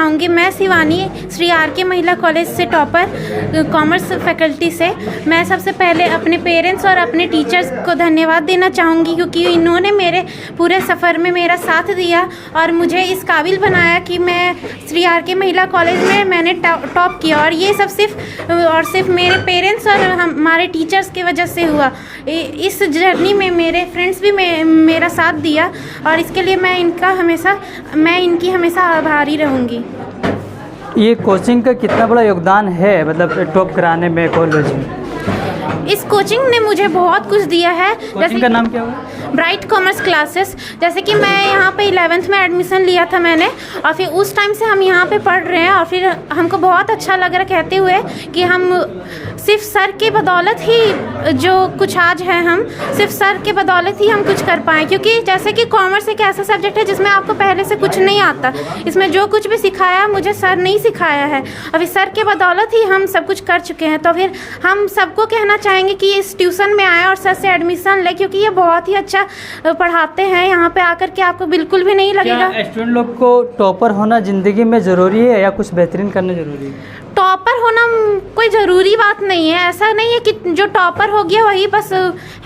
आऊँगी। मैं शिवानी श्री आर.के. महिला कॉलेज से टॉपर कॉमर्स फैकल्टी से। मैं सबसे पहले अपने पेरेंट्स और अपने टीचर्स को धन्यवाद देना चाहूँगी, क्योंकि इन्होंने मेरे पूरे सफ़र में मेरा साथ दिया और मुझे इस काबिल बनाया कि मैं श्री आर.के. महिला कॉलेज में मैंने टॉप किया। और ये सब सिर्फ मेरे पेरेंट्स और हमारे टीचर्स की वजह से हुआ। इस जर्नी में मेरे फ्रेंड्स भी मेरा साथ दिया और इसके लिए मैं इनकी हमेशा आभारी रहूँगी। ये कोचिंग का कितना बड़ा योगदान है, मतलब टॉप कराने में कॉलेज में? इस कोचिंग ने मुझे बहुत कुछ दिया है। कोचिंग का नाम क्या हुआ? Bright commerce classes. जैसे कि मैं यहाँ पे 11th में एडमिशन लिया था मैंने, और फिर उस टाइम से हम यहाँ पे पढ़ रहे हैं और फिर हमको बहुत अच्छा लग रहा कहते हुए कि हम सिर्फ सर के बदौलत ही जो कुछ आज है, हम सिर्फ सर के बदौलत ही हम कुछ कर पाएँ। क्योंकि जैसे कि कॉमर्स एक ऐसा सब्जेक्ट है जिसमें आपको पहले से कुछ नहीं आता। इसमें जो कुछ भी सिखाया मुझे सर नहीं सिखाया है, अभी सर के बदौलत ही हम सब कुछ कर चुके हैं। तो फिर हम सबको कहना चाहेंगे कि इस ट्यूशन में आए और सर से एडमिशन ले, क्योंकि ये बहुत ही अच्छा पढ़ाते हैं। यहाँ पे आकर के आपको बिल्कुल भी नहीं लगेगा। क्या स्टूडेंट लोग को टॉपर होना ज़िंदगी में ज़रूरी है या कुछ बेहतरीन करना ज़रूरी है? टॉपर होना कोई ज़रूरी बात नहीं है। ऐसा नहीं है कि जो टॉपर हो गया वही बस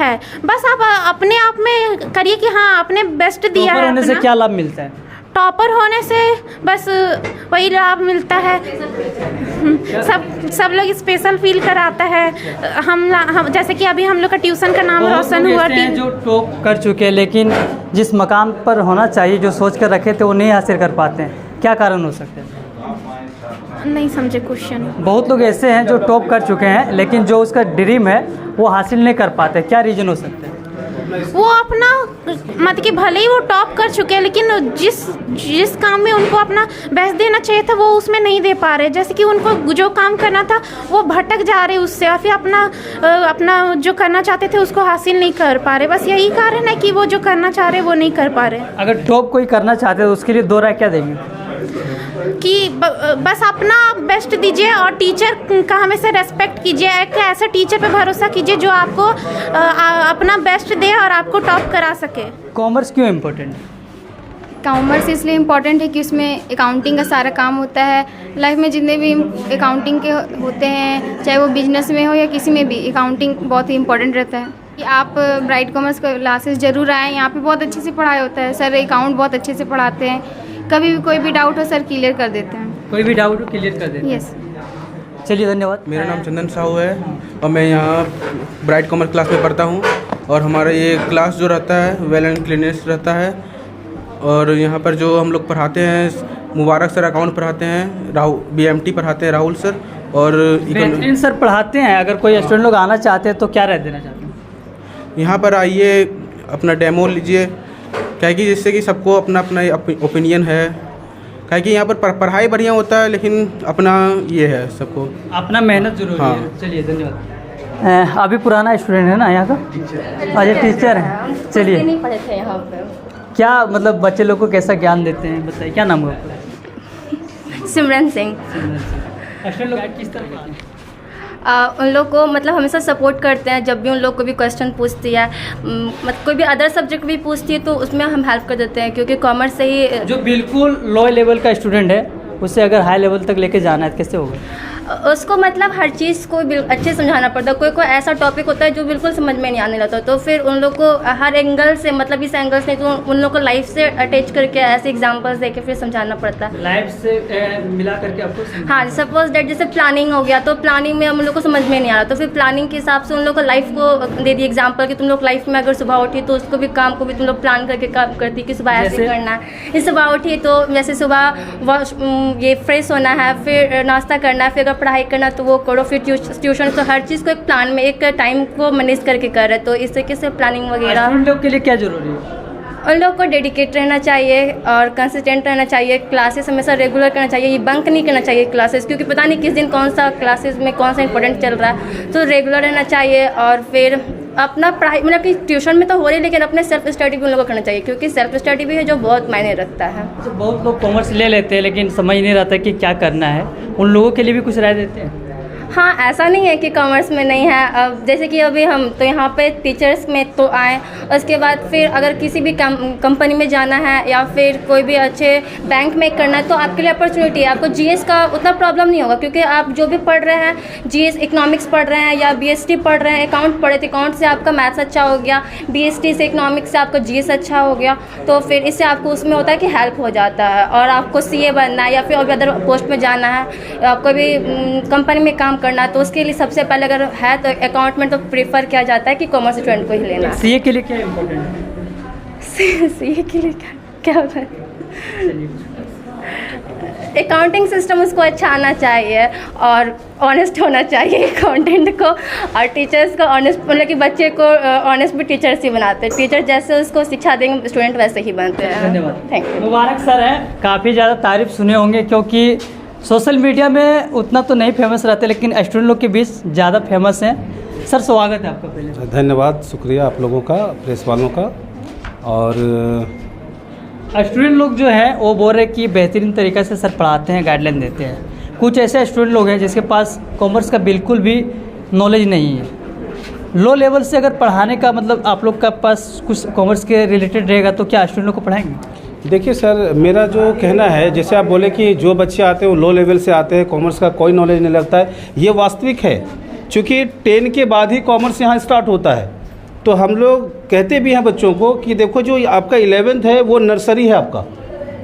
है। बस आप अपने आप में करिए कि हाँ आपने बेस्ट दिया है। टॉपर होने से क्या लाभ मिलता है? टॉपर होने से बस वही लाभ मिलता है, सब लोग स्पेशल फील कराता है। हम जैसे कि अभी हम लोग का ट्यूशन का नाम रोशन हुआ। जो टॉप कर चुके हैं लेकिन जिस मकाम पर होना चाहिए, जो सोच कर रखे थे, वो नहीं हासिल कर पाते हैं। क्या कारण हो सकते हैं? नहीं समझे क्वेश्चन। बहुत लोग ऐसे हैं जो टॉप कर चुके हैं लेकिन जो उसका ड्रीम है वो हासिल नहीं कर पाते। क्या रीज़न हो सकते हैं? वो अपना मतलब कि भले ही वो टॉप कर चुके हैं लेकिन जिस काम में उनको अपना बेस्ट देना चाहिए था वो उसमें नहीं दे पा रहे। जैसे कि उनको जो काम करना था वो भटक जा रहे उससे, और फिर अपना जो करना चाहते थे उसको हासिल नहीं कर पा रहे। बस यही कारण है कि वो जो करना चाह रहे वो नहीं कर पा रहे। अगर टॉप कोई करना चाहते हैं तो उसके लिए दो राय क्या देंगे? कि बस अपना बेस्ट दीजिए और टीचर का हमेशा रेस्पेक्ट कीजिए। एक ऐसा टीचर पे भरोसा कीजिए जो आपको अपना बेस्ट दे और आपको टॉप करा सके। कॉमर्स क्यों इम्पोर्टेंट है? कॉमर्स इसलिए इम्पॉर्टेंट है कि उसमें अकाउंटिंग का सारा काम होता है। लाइफ में जितने भी अकाउंटिंग के होते हैं, चाहे वो बिजनेस में हो या किसी में भी, अकाउंटिंग बहुत ही इम्पॉर्टेंट रहता है। कि आप ब्राइट कॉमर्स क्लासेस ज़रूर आएँ। यहाँ पे बहुत अच्छे से पढ़ाई होता है। सर अकाउंट बहुत अच्छे से पढ़ाते हैं। कभी भी कोई भी डाउट हो सर क्लियर कर देते हैं। कोई भी डाउट हो क्लियर कर देते हैं? यस। चलिए धन्यवाद। मेरा नाम चंदन साहू है और मैं यहाँ ब्राइट कॉमर्स क्लास में पढ़ता हूँ। और हमारा ये क्लास जो रहता है वेल एंड क्लीनेस रहता है। और यहाँ पर जो हम लोग पढ़ाते हैं, मुबारक सर अकाउंट पढ़ाते हैं, BMT पढ़ाते हैं राहुल सर, और बेहतरीन सर पढ़ाते हैं। अगर कोई स्टूडेंट लोग आना चाहते हैं तो क्या राय देना चाहते हैं? यहाँ पर आइए, अपना डेमो लीजिए, क्या कि जिससे कि सबको अपना अपना ओपिनियन है। क्या कि यहाँ पर पढ़ाई बढ़िया होता है लेकिन अपना ये है, सबको अपना मेहनत जरूरी हाँ। है। चलिए धन्यवाद। अभी पुराना स्टूडेंट है ना यहाँ का? अच्छा टीचर है। चलिए नहीं पढ़े थे यहाँ पे। क्या मतलब बच्चे लोग को कैसा ज्ञान देते हैं, बताइए। क्या नाम है आपका? सिमरन सिंह। स्टूडेंट लोग किस तरह के हैं? उन लोग को मतलब हमेशा सपोर्ट करते हैं। जब भी उन लोग को भी क्वेश्चन पूछती है, मतलब कोई भी अदर सब्जेक्ट भी पूछती है तो उसमें हम हेल्प कर देते हैं, क्योंकि कॉमर्स से ही जो बिल्कुल लो लेवल का स्टूडेंट है उसे अगर हाई लेवल तक लेके जाना है तो कैसे होगा? उसको मतलब हर चीज़ को अच्छे से समझाना पड़ता है। कोई ऐसा टॉपिक होता है जो बिल्कुल समझ में नहीं आने लगता, तो फिर उन लोग को हर एंगल से, मतलब इस एंगल से तो उन लोग को लाइफ से अटैच करके ऐसे एग्जांपल्स देके फिर समझाना पड़ता है। लाइफ से मिला करके आपको हाँ, सपोज दैट जैसे प्लानिंग हो गया तो प्लानिंग में हम लोग को समझ में नहीं आ रहा, तो फिर प्लानिंग के हिसाब से उन लोग को लाइफ को दे दी एग्जाम्पल कि तुम लोग लाइफ में अगर सुबह उठी तो उसको भी काम को भी तुम लोग प्लान करके काम करती कि सुबह ऐसे करना है। इस सुबह उठी तो जैसे सुबह ये फ्रेश होना है, फिर नाश्ता करना है, फिर अगर पढ़ाई करना तो वो करो, फिर ट्यूशन। तो हर चीज़ को एक प्लान में, एक टाइम को मैनेज करके कर रहे, तो इस तरीके से प्लानिंग वगैरह। उन लोग के लिए क्या जरूरी है? उन लोग को डेडिकेट रहना चाहिए और कंसिस्टेंट रहना चाहिए। क्लासेस हमेशा रेगुलर करना चाहिए। ये बंक नहीं करना चाहिए क्लासेस, क्योंकि पता नहीं किस दिन कौन सा क्लासेस में कौन सा इंपॉर्टेंट चल रहा है। तो रेगुलर रहना चाहिए और फिर अपना पढ़ाई, मतलब कि ट्यूशन में तो हो रही है लेकिन अपने सेल्फ स्टडी भी उन लोगों को करना चाहिए, क्योंकि सेल्फ स्टडी भी है जो बहुत मायने रखता है। तो बहुत लोग कॉमर्स ले लेते हैं लेकिन समझ नहीं रहता कि क्या करना है। उन लोगों के लिए भी कुछ राय देते हैं? हाँ, ऐसा नहीं है कि कॉमर्स में नहीं है। अब जैसे कि अभी हम तो यहाँ पे टीचर्स में तो आए, उसके बाद फिर अगर किसी भी कंपनी में जाना है या फिर कोई भी अच्छे बैंक में करना है तो आपके लिए अपॉर्चुनिटी है। आपको जीएस का उतना प्रॉब्लम नहीं होगा, क्योंकि आप जो भी पढ़ रहे हैं, जीएस इकोनॉमिक्स पढ़ रहे हैं या बीएसटी पढ़ रहे हैं, अकाउंट पढ़े तो अकाउंट से आपका मैथ्स अच्छा हो गया, बीएसटी से इकोनॉमिक्स से आपका जीएस अच्छा हो गया, तो फिर इससे आपको उसमें होता है कि हेल्प हो जाता है। और आपको सीए बनना है या फिर और भी अदर पोस्ट में जाना है, आपको भी कंपनी में काम करना है, तो उसके लिए सबसे पहले अगर है तो अकाउंट में तो प्रेफर किया जाता है कि कॉमर्स स्टूडेंट को ही लेना है। सीए के लिए क्या इम्पोर्टेंट है? सीए के लिए क्या होता है? अकाउंटिंग सिस्टम उसको अच्छा आना चाहिए और ऑनेस्ट होना चाहिए अकाउंटेंट को, और टीचर्स को ऑनेस्ट, मतलब कि बच्चे को ऑनेस्ट भी टीचर्स ही बनाते हैं। टीचर जैसे उसको शिक्षा देंगे स्टूडेंट वैसे ही बनते हैं। धन्यवाद। Thank you. मुबारक सर हैं, काफ़ी ज़्यादा तारीफ सुने होंगे, क्योंकि सोशल मीडिया में उतना तो नहीं फेमस रहते लेकिन स्टूडेंट लोग के बीच ज़्यादा फेमस हैं। सर स्वागत है आपका पहले। धन्यवाद, शुक्रिया आप लोगों का, प्रेस वालों का। और स्टूडेंट लोग जो हैं वो बोल रहे हैं कि बेहतरीन तरीक़े से सर पढ़ाते हैं, गाइडलाइन देते हैं। कुछ ऐसे स्टूडेंट लोग हैं जिसके पास कॉमर्स का बिल्कुल भी नॉलेज नहीं है। लो लेवल से अगर पढ़ाने का मतलब आप लोग का पास कुछ कॉमर्स के रिलेटेड रहेगा तो क्या स्टूडेंट लोग को पढ़ाएंगे? देखिए सर, मेरा जो कहना है, जैसे आप बोले कि जो बच्चे आते हैं वो लो लेवल से आते हैं, कॉमर्स का कोई नॉलेज नहीं लगता है, ये वास्तविक है। चूँकि 10 के बाद ही कॉमर्स यहाँ स्टार्ट होता है, तो हम लोग कहते भी हैं बच्चों को कि देखो जो आपका 11th है वो नर्सरी है आपका,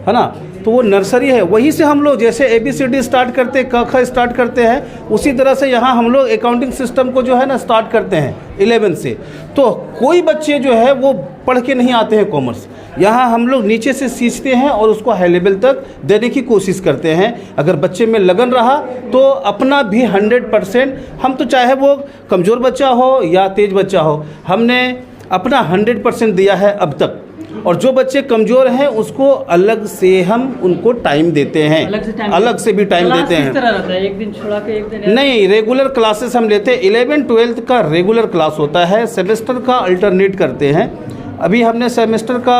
है ना, तो वो नर्सरी है, वहीं से हम लोग जैसे ABCD स्टार्ट करते हैं, क ख स्टार्ट करते हैं, उसी तरह से यहाँ हम लोग अकाउंटिंग सिस्टम को जो है ना स्टार्ट करते हैं 11 से। तो कोई बच्चे जो है वो पढ़ के नहीं आते हैं कॉमर्स, यहाँ हम लोग नीचे से सीखते हैं और उसको हाई लेवल तक देने की कोशिश करते हैं। अगर बच्चे में लगन रहा तो अपना भी 100%, हम तो चाहे वो कमज़ोर बच्चा हो या तेज़ बच्चा हो, हमने अपना 100% दिया है अब तक। और जो बच्चे कमज़ोर हैं उसको अलग से हम उनको टाइम देते हैं, अलग से भी टाइम देते हैं। किस तरह रहता है? एक दिन छुड़ा के एक दिन? नहीं, रेगुलर क्लासेस हम लेते हैं। 11 12 का रेगुलर क्लास होता है, सेमेस्टर का अल्टरनेट करते हैं। अभी हमने सेमेस्टर का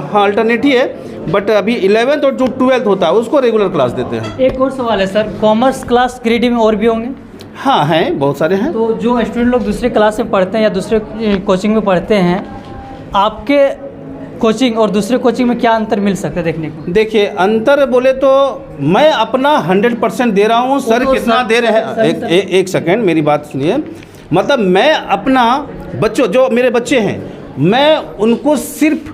हाँ अल्टरनेट ही है, बट अभी 11th और जो 12th होता है उसको रेगुलर क्लास देते हैं। एक और सवाल है सर, कॉमर्स क्लास ग्रेडी में और भी होंगे? हाँ हैं, बहुत सारे हैं। तो जो स्टूडेंट लोग दूसरे क्लास में पढ़ते हैं या दूसरे कोचिंग में पढ़ते हैं, आपके कोचिंग और दूसरे कोचिंग में क्या अंतर मिल सकता है देखने को? देखिए, अंतर बोले तो मैं अपना 100% दे रहा हूँ। सर कितना दे रहे हैं? एक सेकेंड मेरी बात सुनिए। मतलब मैं अपना बच्चों, जो मेरे बच्चे हैं, मैं उनको सिर्फ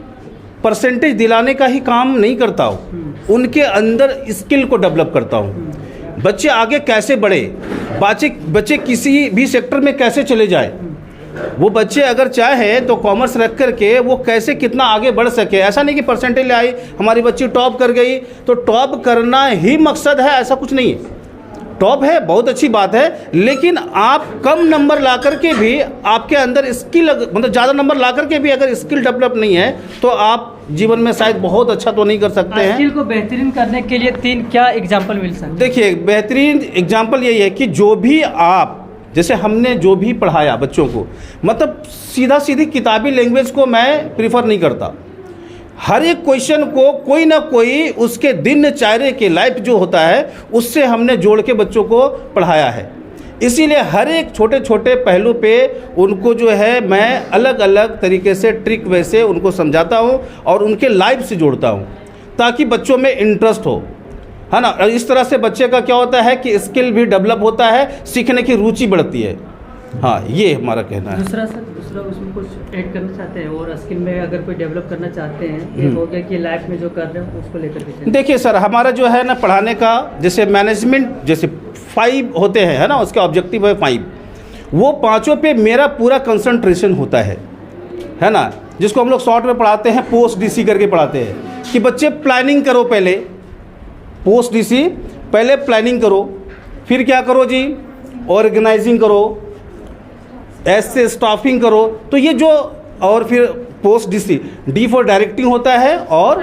परसेंटेज दिलाने का ही काम नहीं करता हूँ, उनके अंदर स्किल को डेवलप करता हूँ। बच्चे आगे कैसे बढ़े, बच्चे किसी भी सेक्टर में कैसे चले जाए, वो बच्चे अगर चाहे तो कॉमर्स रख करके वो कैसे कितना आगे बढ़ सके। ऐसा नहीं कि परसेंटेज ले आई, हमारी बच्ची टॉप कर गई तो टॉप करना ही मकसद है, ऐसा कुछ नहीं है। टॉप है, बहुत अच्छी बात है, लेकिन आप कम नंबर ला करके भी आपके अंदर स्किल, मतलब ज़्यादा नंबर ला करके भी अगर स्किल डेवलप नहीं है तो आप जीवन में शायद बहुत अच्छा तो नहीं कर सकते हैं। स्किल को बेहतरीन करने के लिए 3 क्या एग्जाम्पल मिल सकते हैं? देखिए, बेहतरीन एग्जाम्पल यही है कि जो भी आप, जैसे हमने जो भी पढ़ाया बच्चों को, मतलब सीधा सीधी किताबी लैंग्वेज को मैं प्रीफर नहीं करता। हर एक क्वेश्चन को कोई ना कोई उसके दिनचर्या के लाइफ जो होता है उससे हमने जोड़ के बच्चों को पढ़ाया है। इसीलिए हर एक छोटे छोटे पहलू पे उनको जो है मैं अलग अलग तरीके से ट्रिक वैसे उनको समझाता हूँ और उनके लाइफ से जोड़ता हूँ, ताकि बच्चों में इंटरेस्ट हो, है ना। इस तरह से बच्चे का क्या होता है कि स्किल भी डेवलप होता है, सीखने की रुचि बढ़ती है। हाँ, ये हमारा कहना है। दूसरा उसमें कुछ ऐड करना चाहते हैं और स्किल में अगर कोई डेवलप करना चाहते हैं, ये हो गया कि लाइफ में जो कर रहे हैं उसको लेकर के? देखिए सर, हमारा जो है ना पढ़ाने का, जैसे मैनेजमेंट, जैसे 5 होते हैं, है ना, उसका ऑब्जेक्टिव है 5। वो 5 पे मेरा पूरा कंसंट्रेशन होता है ना, जिसको हम लोग शॉर्ट में पढ़ाते हैं, पोस्ट DC करके पढ़ाते हैं कि बच्चे प्लानिंग करो, पहले पोस्ट DC, पहले प्लानिंग करो, फिर क्या करो जी, ऑर्गेनाइजिंग करो, ऐसे स्टाफिंग करो, तो ये जो, और फिर post DC, D for directing होता है और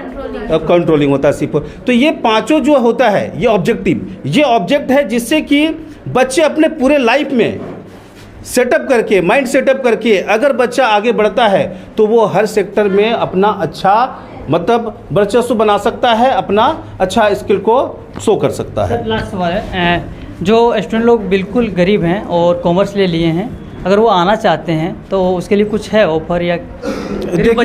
कंट्रोलिंग होता है, C फॉर। तो ये 5 जो होता है ये ऑब्जेक्टिव, ये ऑब्जेक्ट है जिससे कि बच्चे अपने पूरे लाइफ में सेटअप करके, माइंड सेटअप करके अगर बच्चा आगे बढ़ता है तो वो हर सेक्टर में अपना अच्छा मतलब वर्चस्व बना सकता है, अपना अच्छा स्किल को शो कर सकता है। लास्ट सवाल है, जो स्टूडेंट लोग बिल्कुल गरीब हैं और कॉमर्स ले लिए हैं, अगर वो आना चाहते हैं तो उसके लिए कुछ है ऑफर या गरीब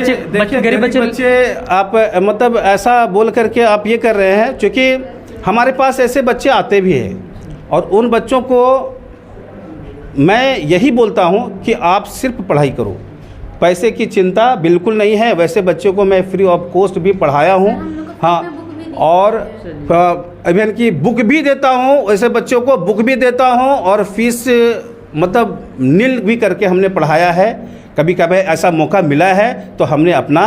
बच्चे आप मतलब ऐसा बोल करके आप ये कर रहे हैं, क्योंकि हमारे पास ऐसे बच्चे आते भी हैं और उन बच्चों को मैं यही बोलता हूँ कि आप सिर्फ पढ़ाई करो, पैसे की चिंता बिल्कुल नहीं है। वैसे बच्चों को मैं फ्री ऑफ कॉस्ट भी पढ़ाया हूँ, हाँ, और इवन की बुक भी देता हूँ, वैसे बच्चों को बुक भी देता हूँ और फीस मतलब नील भी करके हमने पढ़ाया है। कभी कभी ऐसा मौका मिला है तो हमने अपना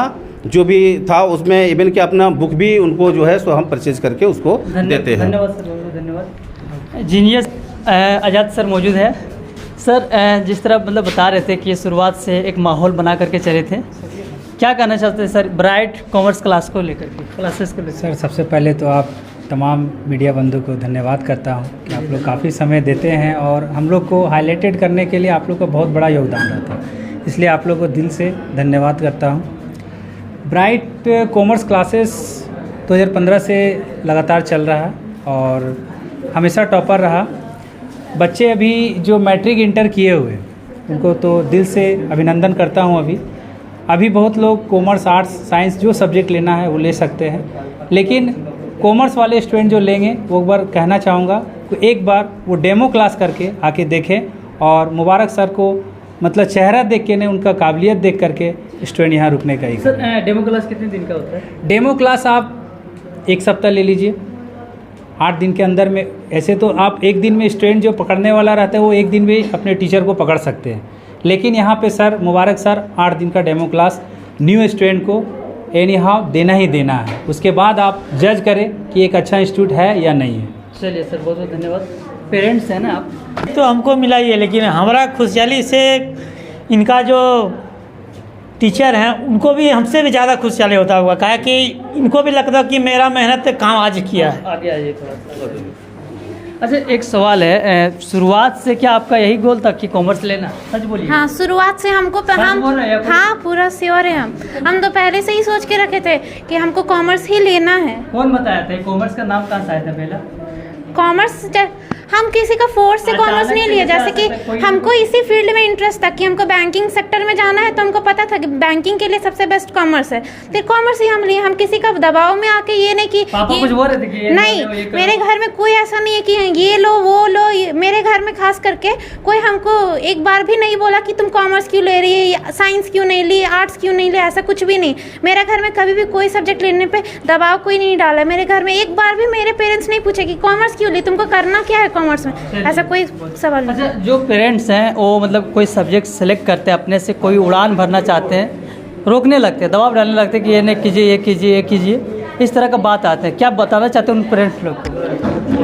जो भी था उसमें इवन कि अपना बुक भी उनको जो है सो हम परचेज करके उसको देते हैं। धन्यवाद सर, बहुत धन्यवाद। जीनियस आज़ाद सर मौजूद है। सर जिस तरह मतलब बता रहे थे कि शुरुआत से एक माहौल बना करके चले थे, क्या कहना चाहते हैं सर ब्राइट कॉमर्स क्लास को लेकर के, क्लासेस को लेकर? सर सबसे पहले तो आप तमाम मीडिया बंधु को धन्यवाद करता हूं कि आप लोग काफ़ी समय देते हैं और हम लोग को हाईलाइटेड करने के लिए आप लोग का बहुत बड़ा योगदान रहता है, इसलिए आप लोग को दिल से धन्यवाद करता हूं। ब्राइट कॉमर्स क्लासेस 2015 से लगातार चल रहा है और हमेशा टॉपर रहा। बच्चे अभी जो मैट्रिक इंटर किए हुए उनको तो दिल से अभिनंदन करता हूं। अभी बहुत लोग कॉमर्स, आर्ट्स, साइंस जो सब्जेक्ट लेना है वो ले सकते हैं, लेकिन कॉमर्स वाले स्टूडेंट जो लेंगे वो एक बार कहना चाहूँगा कि एक बार वो डेमो क्लास करके आके देखें और मुबारक सर को मतलब चेहरा देख के नहीं, उनका काबिलियत देख करके स्टूडेंट यहाँ रुकने का ही। सर डेमो क्लास कितने दिन का होता है? डेमो क्लास आप 1 सप्ताह ले लीजिए, 8 दिन के अंदर में। ऐसे तो आप एक दिन में स्टूडेंट जो पकड़ने वाला रहता है वो एक दिन में अपने टीचर को पकड़ सकते हैं, लेकिन यहाँ पे सर मुबारक सर 8 दिन का डेमो क्लास न्यू स्टूडेंट को एनी हाउ देना ही देना है। उसके बाद आप जज करें कि एक अच्छा इंस्टीट्यूट है या नहीं है। चलिए सर, बहुत बहुत धन्यवाद। पेरेंट्स हैं ना आप? तो हमको मिला ही है, लेकिन हमारा खुशहाली से इनका जो टीचर हैं उनको भी हमसे भी ज़्यादा खुशहाली होता होगा, कहा कि इनको भी लगता कि मेरा मेहनत काम आज किया है। आगे आइए थोड़ा सा। अच्छा, एक सवाल है, शुरुआत से क्या आपका यही गोल था कि कॉमर्स लेना? सच बोलिए। हाँ, शुरुआत से हमको हाँ पूरा श्योर है। हम तो पहले से ही सोच के रखे थे कि हमको कॉमर्स ही लेना है। कौन बताया था? कॉमर्स का नाम कहाँ से आया था पहला? कॉमर्स हम किसी का फोर्स से कॉमर्स नहीं लिया, जैसे कि हमको इसी फील्ड में इंटरेस्ट था कि हमको बैंकिंग सेक्टर में जाना है, तो हमको पता था कि बैंकिंग के लिए सबसे बेस्ट कॉमर्स है, फिर कॉमर्स ही हम लिए। हम किसी का दबाव में आके ये नहीं कि पापा कुछ बोल रहे थे कि ये नहीं, मेरे घर में कोई ऐसा नहीं है कि ये लो वो लो। मेरे घर में खास करके कोई हमको एक बार भी नहीं बोला कि तुम कॉमर्स क्यों ले रही है, साइंस क्यों नहीं ली, आर्ट्स क्यों नहीं ली, ऐसा कुछ भी नहीं। मेरे घर में कभी भी कोई सब्जेक्ट लेने पे दबाव कोई नहीं डाला। मेरे घर में एक बार भी मेरे पेरेंट्स नहीं पूछे कि कॉमर्स क्यों ली, तुमको करना क्या है कॉमर्स में, ऐसा कोई सवाल नहीं। अच्छा, जो पेरेंट्स हैं वो मतलब कोई सब्जेक्ट सेलेक्ट करते हैं अपने से, कोई उड़ान भरना चाहते हैं, रोकने लगते हैं, दबाव डालने लगते हैं कि ये नहीं कीजिए, ये कीजिए, ये कीजिए, इस तरह का बात आते हैं, क्या बताना चाहते हैं उन पेरेंट्स लोग को?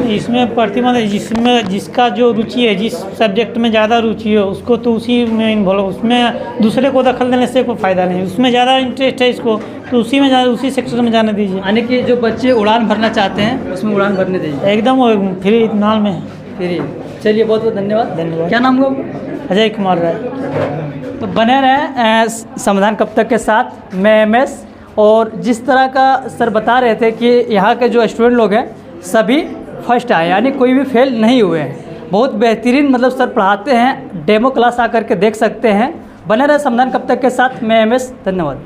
इसमें प्रतिबंध, जिसमें जिसका जो रुचि है, जिस सब्जेक्ट में ज़्यादा रुचि है उसको तो उसी में इन्वॉल्व, उसमें दूसरे को दखल देने से कोई फ़ायदा नहीं। उसमें ज़्यादा इंटरेस्ट है इसको तो उसी में उसी सेक्टर में जाने दीजिए। यानी कि जो बच्चे उड़ान भरना चाहते हैं उसमें उड़ान भरने दीजिए, एकदम फ्री इत्मीनान में फ्री। चलिए, बहुत बहुत धन्यवाद। क्या नाम है? अजय कुमार राय। तो बने रहें समाधान कब तक के साथ, मैं MS। और जिस तरह का सर बता रहे थे कि यहाँ के जो स्टूडेंट लोग हैं सभी फर्स्ट आए, यानी कोई भी फेल नहीं हुए हैं। बहुत बेहतरीन मतलब सर पढ़ाते हैं, डेमो क्लास आकर के देख सकते हैं। बने रहे समाधान कब तक के साथ, मैं MS। धन्यवाद।